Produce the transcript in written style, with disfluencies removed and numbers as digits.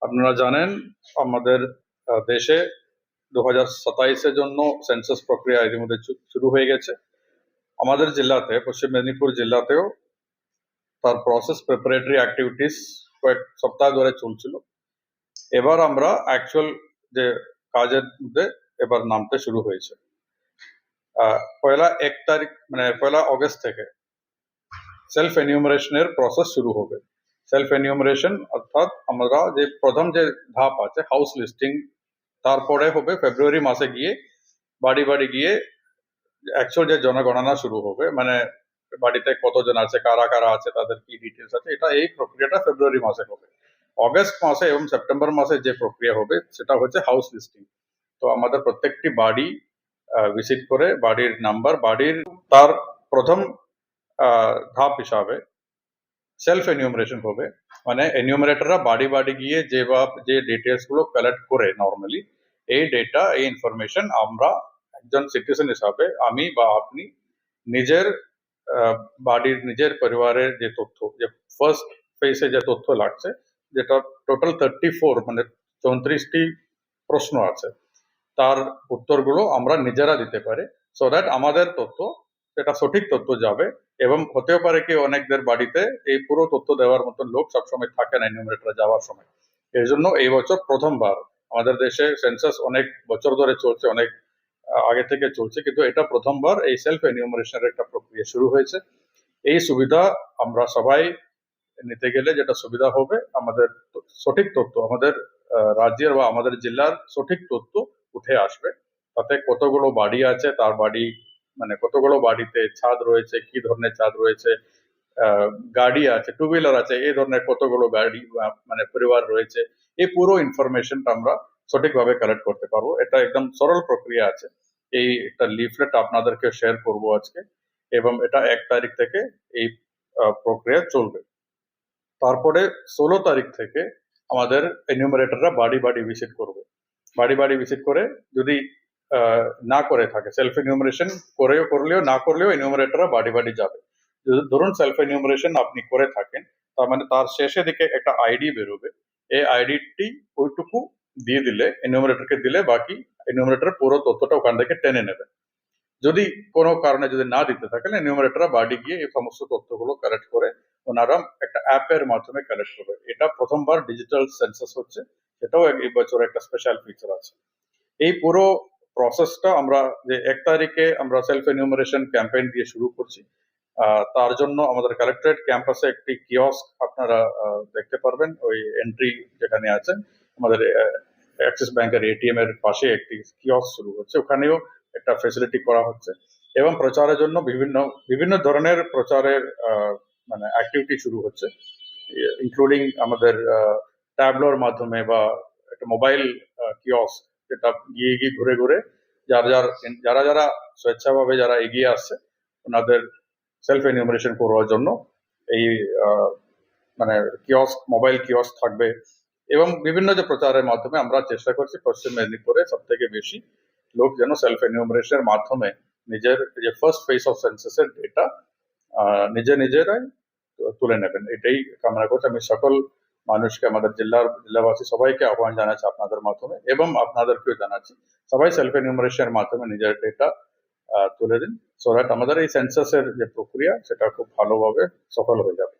আপনারা জানেন আমাদের দেশে 2027-এর জন্য সেন্সাস প্রক্রিয়া ইতিমধ্যে শুরু হয়ে গেছে। আমাদের জেলাতে, পশ্চিম মেদিনীপুর জেলাতেও তার প্রসেস প্রিপারেটরি অ্যাক্টিভিটিস কয়েক সপ্তাহ ধরে চলছিল। এবার আমরা অ্যাকচুয়াল যে কাজের মধ্যে এবার নামতে শুরু হয়েছে। পয়লা অগস্ট থেকে সেলফ এনিউমারেশনের প্রসেস শুরু হবে। সেলফ এনিউমারেশন অর্থাৎ আমরা যে প্রথম যে ধাপ আছে হাউস লিস্টিং, তারপরে হবে ফেব্রুয়ারি মাসে গিয়ে বাড়ি বাড়ি গিয়ে অ্যাকচুয়াল যে জনগণনা শুরু হবে, মানে বাড়িতে কতজন আছে, কারা কারা আছে, তাদের কি ডিটেলস আছে, এই প্রক্রিয়াটা ফেব্রুয়ারি মাসে হবে। অগস্ট মাসে এবং সেপ্টেম্বর মাসে যে প্রক্রিয়া হবে সেটা হচ্ছে হাউস লিস্টিং। তো আমাদের প্রত্যেকটি বাড়ি ভিজিট করে বাড়ির নাম্বার, বাড়ির তার প্রথম ধাপ হিসাবে সেলফ এনিউমারেশন হবে। মানে এনিউমারেটররা বাড়ি বাড়ি গিয়ে যে ডিটেলস গুলো কালেক্ট করে নর্মালি, এই ডেটা, এই ইনফরমেশন আমরা একজন সিটিজেন হিসাবে, আমি বা আপনি নিজের বাড়ির, নিজের পরিবারের যে তথ্য, যে ফার্স্ট ফেসে যে তথ্য লাগছে, যেটা টোটাল 34 মানে 34টি প্রশ্ন আছে, তার উত্তরগুলো আমরা নিজেরা দিতে পারি, সো দ্যাট আমাদের তথ্য সেটা সঠিক তথ্য যাবে। এবং হতেও পারে কি অনেকদের বাড়িতে এই পুরো তথ্য দেওয়ার মতন লোক সবসময় থাকে না এনিউমারেটর যাওয়ার সময়। এর জন্য এই বছর প্রথমবার আমাদের দেশে সেন্সাস অনেক বছর ধরে চলছে, অনেক আগে থেকে চলছে, কিন্তু এটা প্রথমবার এই সেলফ এনিউমারেশনের একটা প্রক্রিয়া শুরু হয়েছে। এই সুবিধা আমরা সবাই নিতে গেলে যেটা সুবিধা হবে, আমাদের সঠিক তথ্য, আমাদের রাজ্যের বা আমাদের জেলার সঠিক তথ্য উঠে আসবে। তাতে কতগুলো বাড়ি আছে, তার বাড়ি মানে কতগুলো বাড়িতে ছাদ রয়েছে, কি ধরনের ছাদ রয়েছে, গাড়ি আছে, টু হুইলার আছে, এই ধরনের কতগুলো গাড়ি মানে পরিবার রয়েছে, এই পুরো ইনফরমেশনটা আমরা সঠিকভাবে কালেক্ট করতে পারবো। এটা একদম সরল প্রক্রিয়া আছে। এই একটা লিফলেট আপনাদেরকে শেয়ার করব আজকে, এবং এটা 1 তারিখ থেকে এই প্রক্রিয়া চলবে। তারপরে 16 তারিখ থেকে আমাদের এনিউমারেটররা বাড়ি বাড়ি ভিজিট করবে। বাড়ি বাড়ি ভিজিট করে যদি না করে থাকে, সেলফ এনিউমারেশন করলেও না করলেও এনিউমারেটররা বাড়ি বাড়ি যাবে। ধরুন সেলফ এনিউমারেশন আপনি করে থাকেন, তার মানে তার শেষে দিকে একটা আইডি বেরোবে। এই আইডিটি ওইটুকু দিয়ে দিলে, এনিউমারেটরকে দিলে, বাকি এনিউমারেটর পুরো তথ্যটা ওখান থেকে টেনে নেবে। যদি কোনো কারণে যদি না দিতে থাকেন, এনিউমারেটররা বাড়ি গিয়ে এই সমস্ত তথ্যগুলো কালেক্ট করে ওনারা একটা অ্যাপের মাধ্যমে কালেক্ট করবে। এটা প্রথমবার ডিজিটাল সেন্সাস হচ্ছে, সেটাও এই বছর একটা স্পেশাল ফিচার আছে। এই পুরো প্রসেসটা আমরা যে 1 তারিখে আমরা সেলফ এনিউমারেশন ক্যাম্পেইন দিয়ে শুরু করছি, তার জন্য আমাদের কালেক্টরেট ক্যাম্পাসে একটি কিয়স্ক আপনারা দেখতে পারবেন। ওই এন্ট্রি যেখানে আছে, আমাদের অ্যাক্সিস ব্যাংকের এটিএম এর পাশে একটি কিয়স্ক শুরু হচ্ছে, ওখানেও একটা ফেসিলিটি করা হচ্ছে। এবং প্রচারের জন্য বিভিন্ন ধরনের প্রচারের মানে অ্যাক্টিভিটি শুরু হচ্ছে, ইনক্লুডিং আমাদের ট্যাবলোর মাধ্যমে বা একটা মোবাইল কিয়স্ক, যেটা গিয়ে গিয়ে ঘুরে ঘুরে যারা যারা স্বেচ্ছাভাবে যারা এগিয়ে আসছে ওনাদের সেলফ এনিউমারেশন করার জন্য এই মানে কিয়স্ক, মোবাইল কিয়স্ক থাকবে। এবং বিভিন্ন যে প্রচারের মাধ্যমে আমরা চেষ্টা করছি পশ্চিম মেদিনীপুরে সব থেকে বেশি লোক যেন সেলফ এনিউমারেশনের মাধ্যমে নিজের যে ফার্স্ট ফেজ অফ সেন্সাসের ডেটা নিজেরাই তুলে নেবেন, এটাই কামনা করছি। আমি সকল মানুষকে, আমাদের জেলাবাসী সবাইকে আহ্বান জানাচ্ছি আপনাদের মাধ্যমে, এবং আপনাদেরকেও জানাচ্ছি সবাই সেলফ এনিউমারেশনের মাধ্যমে নিজের ডেটা তুলে দিন, সো দ্যাট আমাদের এই সেন্সাসের যে প্রক্রিয়া সেটা খুব ভালোভাবে সফল হয়ে যাবে।